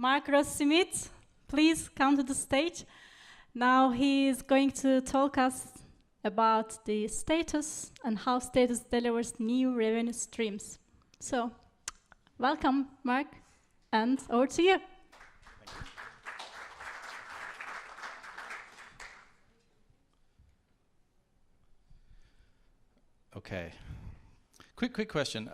Mark Ross-Smith, please come to the stage. Now he is going to talk us about the status and how status delivers new revenue streams. So, welcome, Mark, and over to you. Okay. Quick question.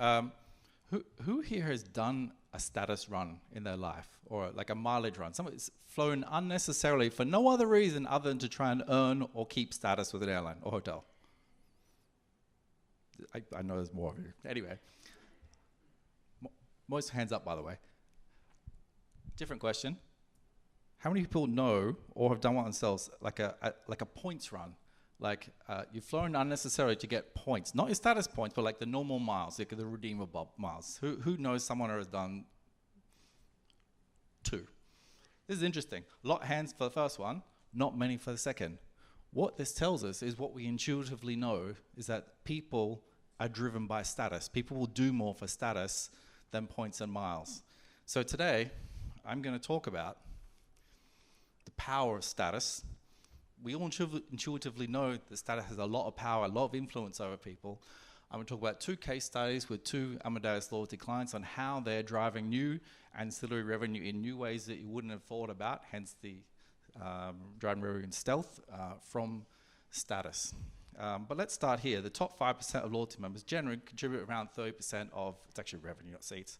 Who here has done a status run in their life, or like a mileage run? Somebody's flown unnecessarily for no other reason other than to try and earn or keep status with an airline or hotel? I know there's more of you. Anyway. Most hands up, by the way. Different question. How many people know or have done one themselves, like a points run? Like you've flown unnecessarily to get points, not your status points, but like the normal miles, like the redeemable miles. Who knows someone who has done 2? This is interesting. A lot of hands for the first one, not many for the second. What this tells us is what we intuitively know is that people are driven by status. People will do more for status than points and miles. So today, I'm going to talk about the power of status. We all intuitively know that status has a lot of power, a lot of influence over people. I'm going to talk about 2 case studies with 2 Amadeus Loyalty clients on how they're driving new ancillary revenue in new ways that you wouldn't have thought about, hence the driving revenue in stealth from status. But let's start here. The top 5% of loyalty members generally contribute around 30% of, it's actually revenue, not seats.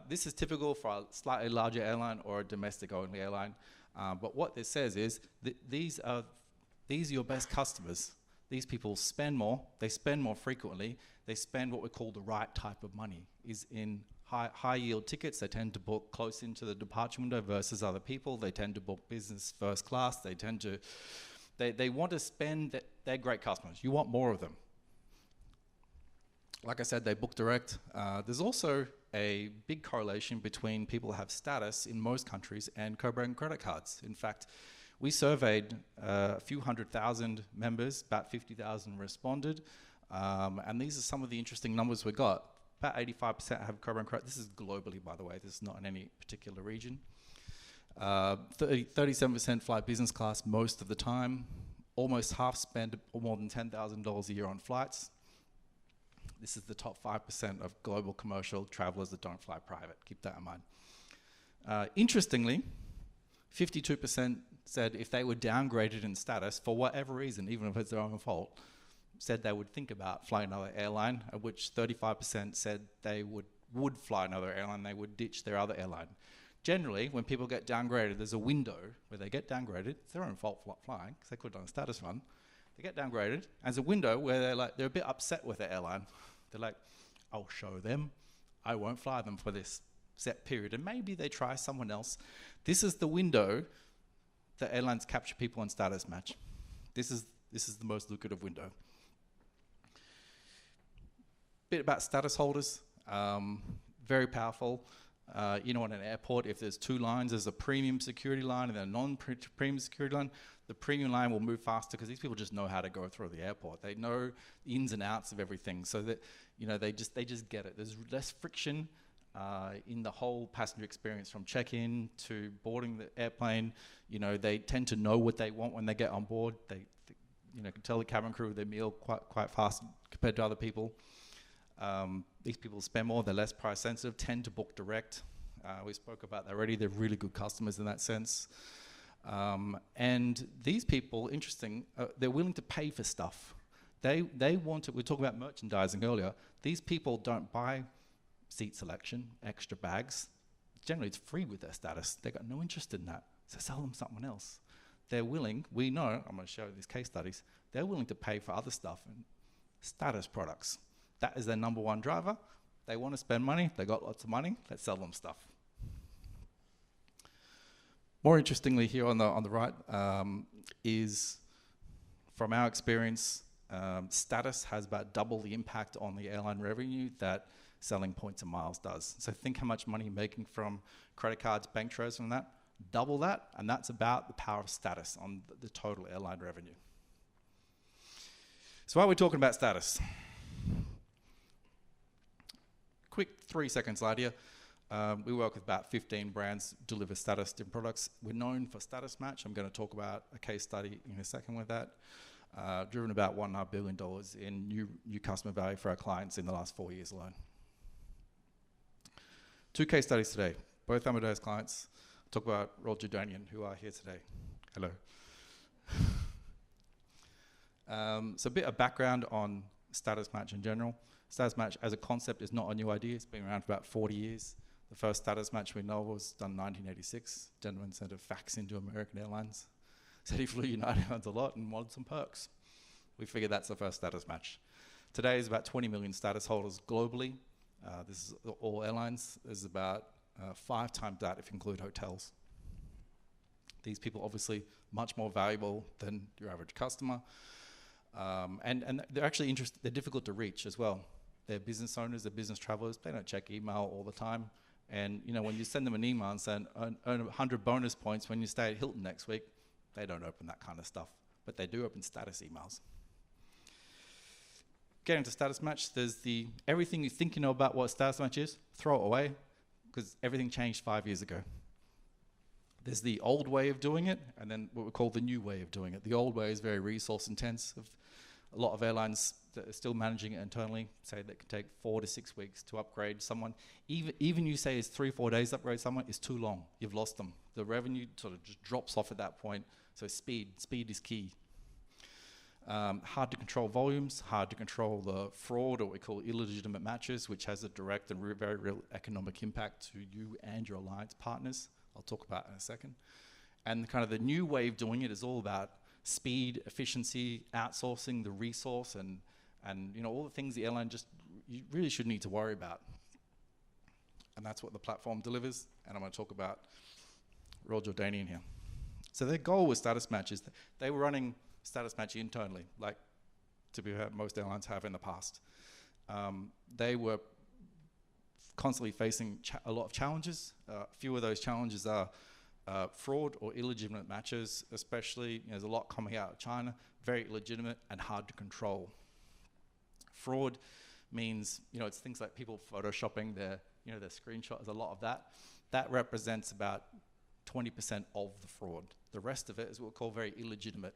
This is typical for a slightly larger airline or a domestic-only airline. But what this says is that these are your best customers. These people spend more, they spend more frequently, they spend what we call the right type of money, is in high yield tickets. They tend to book close into the departure window versus other people. They tend to book business first class. They want to spend, they're great customers. You want more of them. Like I said, they book direct. There's also a big correlation between people who have status in most countries and co-brand credit cards. In fact, we surveyed a few 100,000 members, about 50,000 responded, and these are some of the interesting numbers we got. About 85% have co-brand credit. This is globally, by the way. This is not in any particular region. 37% fly business class most of the time. Almost half spend more than $10,000 a year on flights. This is the top 5% of global commercial travelers that don't fly private. Keep that in mind. Interestingly, 52% said if they were downgraded in status for whatever reason, even if it's their own fault, said they would think about flying another airline, of which 35% said they would fly another airline, they would ditch their other airline. Generally, when people get downgraded, there's a window where they get downgraded. It's their own fault flying, because they could have done a status run. They get downgraded, and there's a window where they're a bit upset with the airline. They're like, I'll show them. I won't fly them for this set period. And maybe they try someone else. This is the window that airlines capture people on status match. This is the most lucrative window. Bit about status holders. Very powerful. At an airport, if there's 2 lines, there's a premium security line and a non-premium security line. The premium line will move faster because these people just know how to go through the airport. They know the ins and outs of everything, so that they just get it. There's less friction in the whole passenger experience from check-in to boarding the airplane. They tend to know what they want when they get on board. They can tell the cabin crew their meal quite fast compared to other people. These people spend more, they're less price sensitive, tend to book direct. We spoke about that already. They're really good customers in that sense. And these people, interesting, they're willing to pay for stuff. They want to, we were talking about merchandising earlier. These people don't buy seat selection, extra bags. Generally, it's free with their status. They've got no interest in that. So sell them something else. They're willing, we know, I'm going to show you these case studies, they're willing to pay for other stuff and status products. That is their number one driver. They want to spend money. They got lots of money. Let's sell them stuff. More interestingly, here on the right is, from our experience, status has about double the impact on the airline revenue that selling points and miles does. So think how much money you're making from credit cards, bank transfers, from that. Double that, and that's about the power of status on the total airline revenue. So why are we talking about status? Quick 3-second slide here. We work with about 15 brands, deliver status in products. We're known for Status Match. I'm going to talk about a case study in a second with that. Driven about $1.5 billion in new customer value for our clients in the last 4 years alone. 2 case studies today, both Amadeus clients. Talk about Royal Jordanian, who are here today. Hello. So a bit of background on Status Match in general. Status Match as a concept is not a new idea. It's been around for about 40 years. The first Status Match we know was done in 1986. Gentleman sent a fax into American Airlines. Said he flew United Airlines a lot and wanted some perks. We figured that's the first Status Match. Today is about 20 million status holders globally. This is all airlines. There's about 5 times that if you include hotels. These people obviously much more valuable than your average customer. And they're actually they're difficult to reach as well. They're business owners, they're business travelers. They don't check email all the time. And you know, when you send them an email and say, earn 100 bonus points when you stay at Hilton next week, they don't open that kind of stuff. But they do open status emails. Getting to Status Match, there's everything you think you know about what Status Match is, throw it away, because everything changed 5 years ago. There's the old way of doing it, and then what we call the new way of doing it. The old way is very resource intensive. A lot of airlines that are still managing it internally say that it can take 4 to 6 weeks to upgrade someone. Even you say it's 3-4 days to upgrade someone, it's too long. You've lost them. The revenue sort of just drops off at that point. So speed is key. Hard to control volumes, hard to control the fraud, or what we call illegitimate matches, which has a direct and very real economic impact to you and your alliance partners. I'll talk about in a second. And kind of the new way of doing it is all about speed, efficiency, outsourcing the resource, and you know, all the things the airline you really shouldn't need to worry about. And that's what the platform delivers. And I'm going to talk about Royal Jordanian here. So their goal with Status Match is they were running Status Match internally, like most airlines have in the past. They were constantly facing a lot of challenges. A few of those challenges are fraud or illegitimate matches, especially, there's a lot coming out of China, very illegitimate and hard to control. Fraud means, it's things like people photoshopping their screenshot. There's a lot of that. That represents about 20% of the fraud. The rest of it is what we call very illegitimate.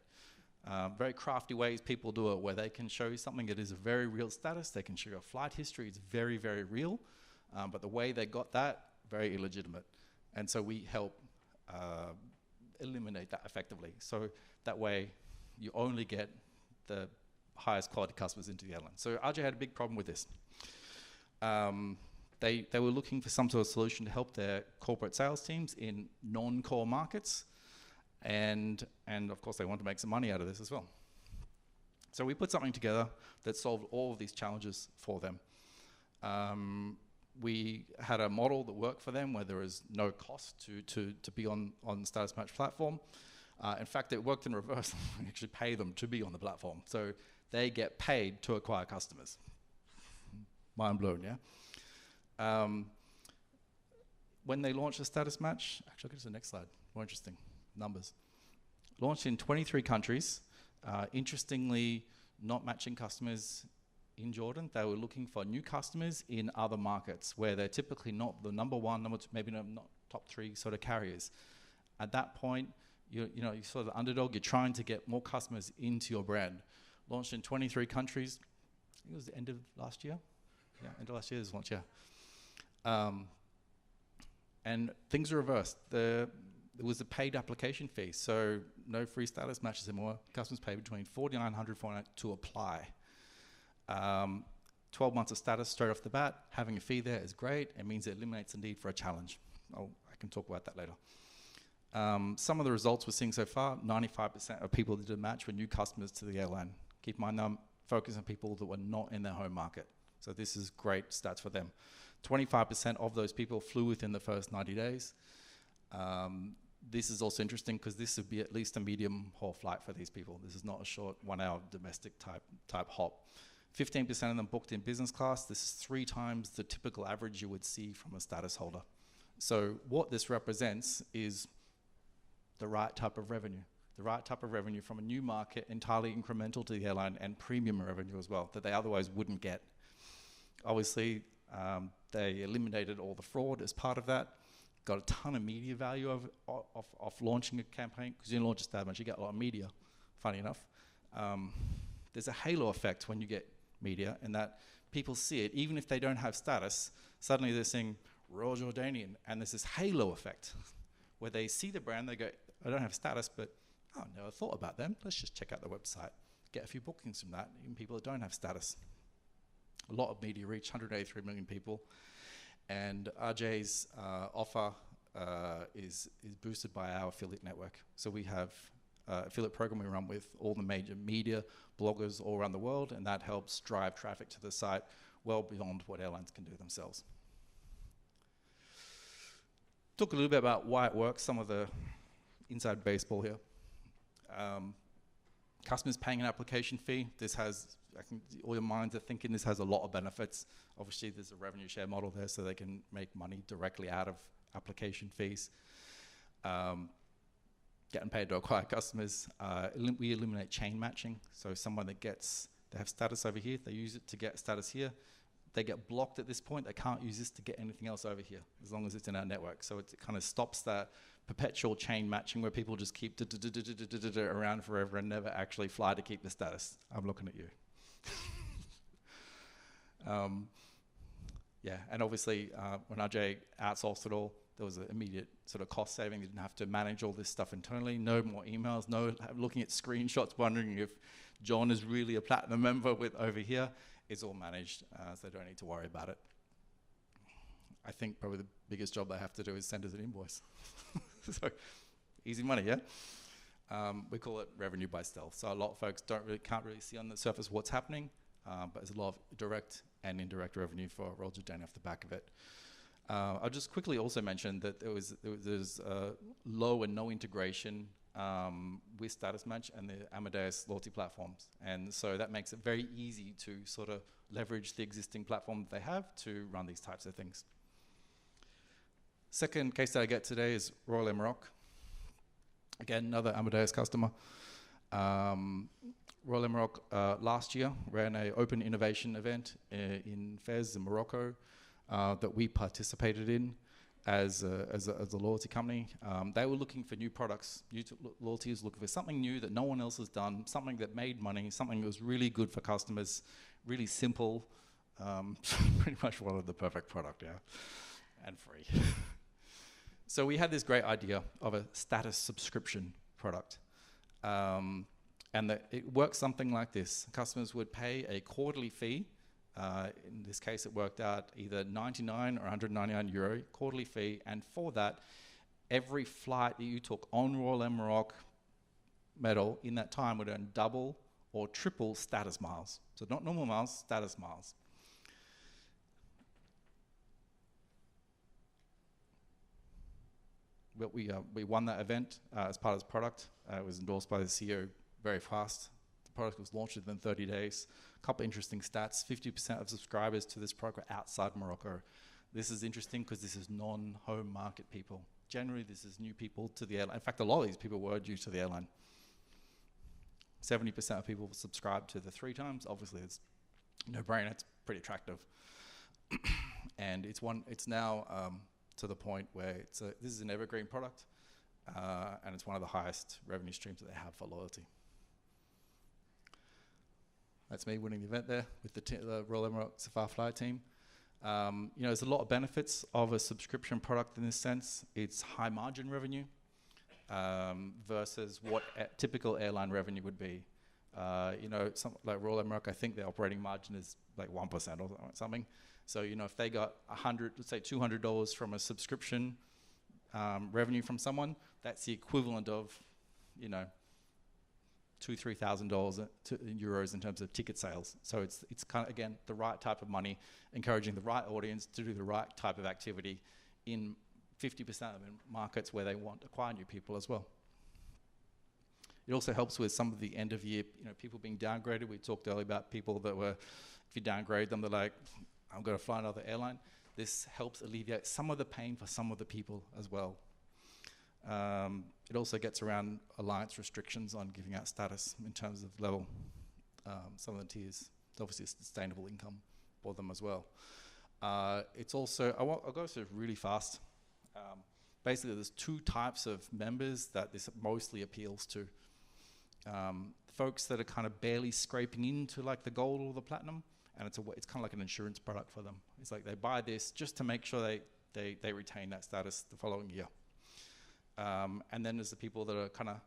Very crafty ways people do it, where they can show you something that is a very real status. They can show you a flight history. It's very, very real. But the way they got that, very illegitimate. And so we help eliminate that effectively. So that way you only get the highest quality customers into the airline. So RJ had a big problem with this. They were looking for some sort of solution to help their corporate sales teams in non-core markets. And of course, they want to make some money out of this as well. So we put something together that solved all of these challenges for them. We had a model that worked for them where there was no cost to be on the Status Match platform. In fact, it worked in reverse. We actually pay them to be on the platform. So they get paid to acquire customers. Mind blown, yeah? When they launched the Status Match, actually, I'll get to the next slide. More interesting numbers. Launched in 23 countries. Interestingly, not matching customers in Jordan. They were looking for new customers in other markets where they're typically not the number 1, number 2, maybe not top 3 sort of carriers. At that point, you're sort of the underdog. You're trying to get more customers into your brand. Launched in 23 countries. I think it was the end of last year. Yeah, end of last year is launch, yeah. And things are reversed. There was a paid application fee, so no free Status Matches anymore. Customers pay between $4,900 $4,900 to apply. 12 months of status straight off the bat. Having a fee there is great. It means it eliminates the need for a challenge. I can talk about that later. Some of the results we're seeing so far, 95% of people that did a match were new customers to the airline. Keep in mind, I'm focusing on people that were not in their home market. So this is great stats for them. 25% of those people flew within the first 90 days. This is also interesting because this would be at least a medium haul flight for these people. This is not a short 1-hour domestic type hop. 15% of them booked in business class. This is 3 times the typical average you would see from a status holder. So what this represents is the right type of revenue. The right type of revenue from a new market, entirely incremental to the airline, and premium revenue as well, that they otherwise wouldn't get. Obviously, They eliminated all the fraud as part of that. Got a ton of media value of launching a campaign, because you launch a statement, you get a lot of media, funny enough. There's a halo effect when you get media, in that people see it, even if they don't have status, suddenly they're seeing Royal Jordanian, and there's this halo effect where they see the brand, they go, I don't have status, but I never thought about them. Let's just check out the website, get a few bookings from that, even people that don't have status. A lot of media reach, 183 million people. And RJ's offer is boosted by our affiliate network. So we have affiliate program we run with all the major media bloggers all around the world, and that helps drive traffic to the site well beyond what airlines can do themselves. Talk a little bit about why it works, some of the inside baseball here. Customers paying an application fee. This has, I think all your minds are thinking this has a lot of benefits. Obviously there's a revenue share model there, so they can make money directly out of application fees. Getting paid to acquire customers. We eliminate chain matching. So someone that they have status over here, they use it to get status here. They get blocked at this point. They can't use this to get anything else over here, as long as it's in our network. So it kind of stops that perpetual chain matching where people just keep around forever and never actually fly to keep the status. I'm looking at you. Yeah, and obviously when RJ outsourced it all, there was an immediate sort of cost saving. They didn't have to manage all this stuff internally. No more emails, no looking at screenshots, wondering if John is really a platinum member with over here. It's all managed, so they don't need to worry about it. I think probably the biggest job they have to do is send us an invoice. So easy money, yeah? We call it revenue by stealth. So a lot of folks can't really see on the surface what's happening, but there's a lot of direct and indirect revenue for Royal Jordanian off the back of it. I'll just quickly also mention that there's low and no integration with Status Match and the Amadeus loyalty platforms. And so that makes it very easy to sort of leverage the existing platform that they have to run these types of things. Second case that I get today is Royal Maroc. Again, another Amadeus customer. Royal Maroc last year ran an open innovation event in Fez in Morocco that we participated in as a loyalty company. They were looking for new products. Loyalty is looking for something new that no one else has done, something that made money, something that was really good for customers, really simple. Pretty much wanted the perfect product, yeah, and free. So we had this great idea of a status subscription product. And that it works something like this. Customers would pay a quarterly fee. In this case, it worked out either 99 or 199 euro quarterly fee. And for that, every flight that you took on Royal Maroc metal in that time would earn double or triple status miles. So not normal miles, status miles. But we won that event as part of this product. It was endorsed by the CEO very fast. The product was launched within 30 days. A couple of interesting stats. 50% of subscribers to this product are outside Morocco. This is interesting because this is non-home market people. Generally, this is new people to the airline. In fact, a lot of these people were new to the airline. 70% of people subscribe to the 3 times. Obviously, it's no brainer. It's pretty attractive. And it's now to the point where this is an evergreen product, and it's one of the highest revenue streams that they have for loyalty. That's me winning the event there with the Royal Maroc Safar Fly team. There's a lot of benefits of a subscription product in this sense. It's high margin revenue versus what typical airline revenue would be. Something like Royal Maroc, I think their operating margin is like 1% or something. So, if they got let's say $200 from a subscription revenue from someone, that's the equivalent of, $2,000-3,000 euros in terms of ticket sales. So it's kind of, again, the right type of money, encouraging the right audience to do the right type of activity in 50% of the markets where they want to acquire new people as well. It also helps with some of the end of year, people being downgraded. We talked earlier about people that were, if you downgrade them, they're like, I'm going to fly another airline. This helps alleviate some of the pain for some of the people as well. It also gets around alliance restrictions on giving out status in terms of level. Some of the tiers, it's obviously a sustainable income for them as well. It's also, I'll go through really fast. Basically, there's two types of members that this mostly appeals to. Folks that are kind of barely scraping into like the gold or the platinum, and it's kind of like an insurance product for them. It's like they buy this just to make sure they retain that status the following year. And then there's the people that are kind of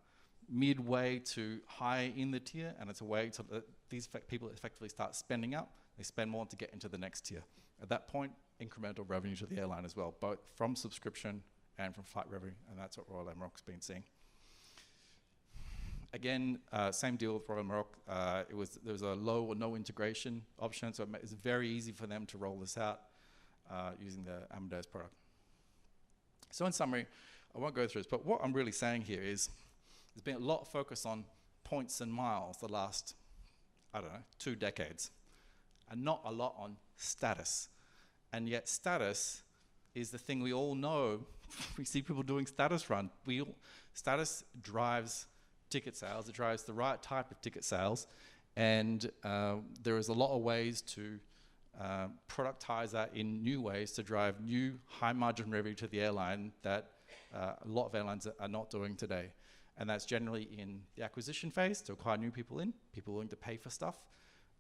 midway to high in the tier, and it's a way to these people effectively start spending up. They spend more to get into the next tier. At that point, incremental revenue to the airline as well, both from subscription and from flight revenue, and that's what Royal Maroc been seeing. Again, same deal with Royal Maroc. There was a low or no integration option, so it's very easy for them to roll this out using the Amadeus product. So in summary, I won't go through this, but what I'm really saying here is there's been a lot of focus on points and miles the last, 2 decades, and not a lot on status. And yet status is the thing we all know. We see people doing status run. Status drives ticket sales. It drives the right type of ticket sales. And there is a lot of ways to productize that in new ways to drive new high margin revenue to the airline that a lot of airlines are not doing today. And that's generally in the acquisition phase to acquire new people willing to pay for stuff.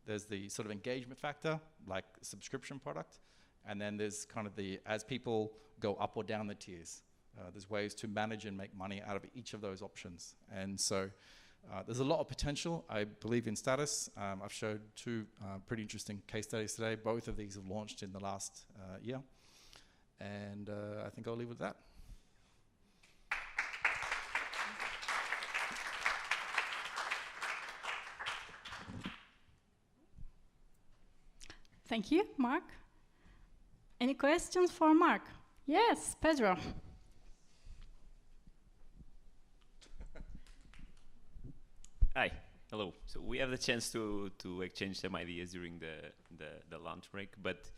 There's the sort of engagement factor, like a subscription product. And then there's kind of as people go up or down the tiers, there's ways to manage and make money out of each of those options. And so there's a lot of potential, I believe, in status. I've showed 2 pretty interesting case studies today. Both of these have launched in the last year. And I think I'll leave it at that. Thank you, Mark. Any questions for Mark? Yes, Pedro. Hi, hello. So we have the chance to exchange some ideas during the lunch break, but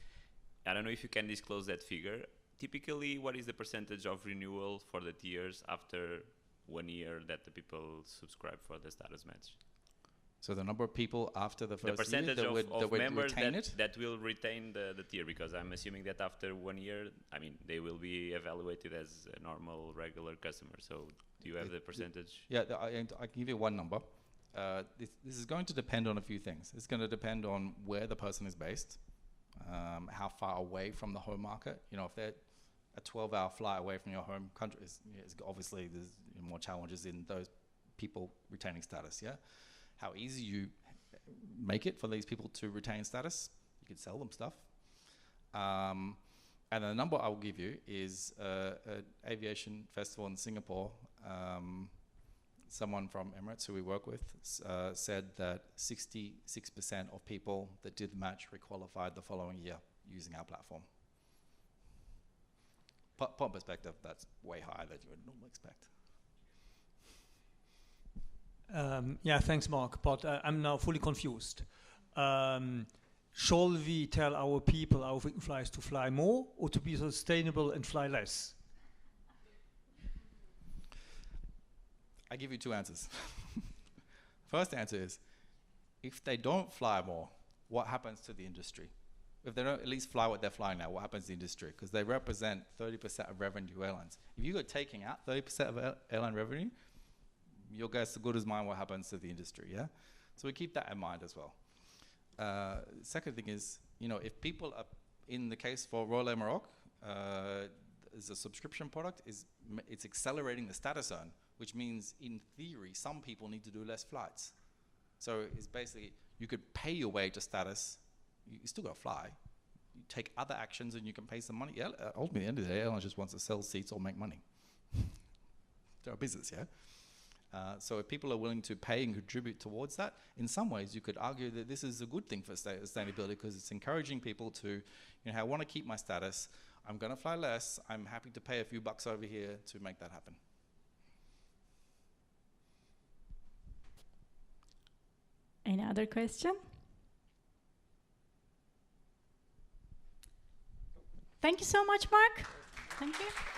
I don't know if you can disclose that figure. Typically, what is the percentage of renewal for the tiers after 1 year that the people subscribe for the status match? So the number of people after the first year percentage that would members retain it? that will retain the tier, because I'm assuming that after 1 year, I mean, they will be evaluated as a normal, regular customer. So do you have the percentage? Yeah, I can give you one number. This is going to depend on a few things. It's going to depend on where the person is based, how far away from the home market. You know, if they're a 12-hour flight away from your home country, obviously there's more challenges in those people retaining status, yeah? How easy you make it for these people to retain status. You could sell them stuff. And the number I will give you is an aviation festival in Singapore. Someone from Emirates who we work with said that 66% of people that did the match requalified the following year using our platform. From perspective, that's way higher than you would normally expect. Yeah, thanks, Mark. But I'm now fully confused. Shall we tell our people, our frequent flyers, to fly more or to be sustainable and fly less? I give you 2 answers. First answer is, if they don't fly more, what happens to the industry? If they don't at least fly what they're flying now, what happens to the industry? Because they represent 30% of revenue airlines. If you go taking out 30% of airline revenue, your guess is as good as mine what happens to the industry, yeah? So we keep that in mind as well. Second thing is, you know, if people are, in the case for Royal Maroc, is a subscription product, it's accelerating the status zone, which means in theory, some people need to do less flights. So it's basically, you could pay your way to status, you still gotta fly. You take other actions and you can pay some money. Yeah, ultimately, at the end of the day, airline just wants to sell seats or make money. They're a business, yeah? So if people are willing to pay and contribute towards that, in some ways you could argue that this is a good thing for sustainability because it's encouraging people to, you know, I want to keep my status, I'm going to fly less, I'm happy to pay a few bucks over here to make that happen. Any other question? Thank you so much, Mark. Thank you.